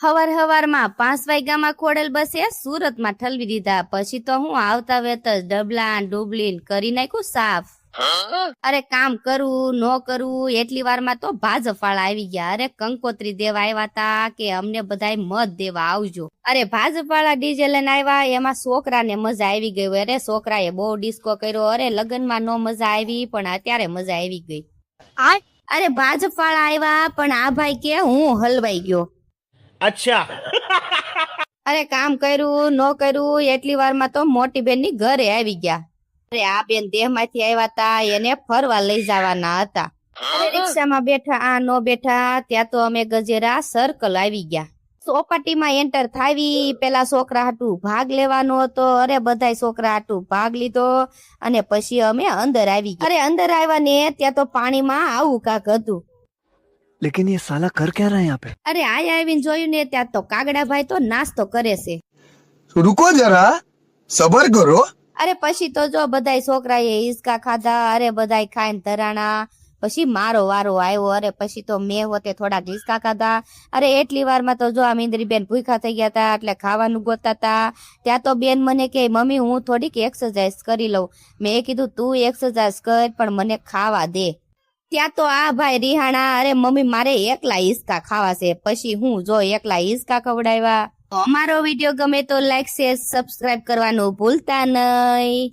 હવાર હવારમાં 5 વાગ્યામાં ખોડેલ બસે સુરતમાં ઠલવી દીધા. પછી તો હું આવતા વેત જ ડબલા ડુબલીન કરી નાખ્યું સાફ. અરે કામ કરવું ન કરવું એટલી વારમાં તો ભાજપ વાળા આવી ગયા. અરે કંકોત્રી દેવા આવ્યા તા કે અમને બધાય મત દેવા આવજો. અરે ભાજપ વાળા ડીજે લઈને આવ્યા, એમાં છોકરાને મજા આવી ગઈ. અરે છોકરાએ બહુ ડિસ્કો કર્યો. અરે લગ્નમાં નો મજા આવી પણ અત્યારે મજા આવી ગઈ. અરે ભાજપ વાળા આવ્યા પણ આ ભાઈ કે હું હલવાઈ ગયો. અચ્છા. અરે કામ કર્યું ન કર્યું એટલી વારમાં તો મોટી બેન ની ઘરે આવી ગયા. અરે આ બેન દેહ માંથી આવ્યા તા, એને ફરવા લઈ જવાના હતા. અરે રિક્ષામાં બેઠા આ નો બેઠા ત્યાં તો અમે ગજેરા સર્કલ આવી ગયા. ચોપાટીમાં એન્ટર થાવી પેલા છોકરા હાટું ભાગ લેવાનો હતો. અરે બધાય છોકરા હાટું ભાગ લીધો અને પછી અમે અંદર આવી ગયા. અરે અંદર આવ્યા ને ત્યાં તો પાણીમાં આવું કાક હતું. लेकिन ये साला कर क्या रहा है यहाँ पे? અરે આવીને જોયું ને ત્યાં તો કાગડાભાઈ તો નાસ્તો કરે છે. रुको जरा सबर करो. અરે પછી તો જો બધાય છોકરાએ હિસકા ખાધા. અરે બધાય ખાઈને ધરાણા. પછી મારો વારો આવ્યો. અરે પછી તો મેં હોતે થોડાક હિસકા ખાધા. અરે એટલી વારમાં તો જો આ મીંદરી બેન ભૂખા થઈ ગયા હતા એટલે ખાવાનું ગોતા હતા. ત્યાં તો બેન મને કે મમ્મી હું થોડીક એક્સરસાઇઝ કરી લઉં. મેં કીધું તું એક્સરસાઇઝ કર પણ મને ખાવા દે. ત્યાં તો આ ભાઈ રિહાણા અરે મમ્મી મારે એકલા હિસકા ખાવા છે. પછી હું જો એકલા હિસકા ખવડાવ્યા. તો અમારો વિડીયો ગમે તો લાઈક શેર સબસ્ક્રાઇબ કરવાનું ભૂલતા નહીં.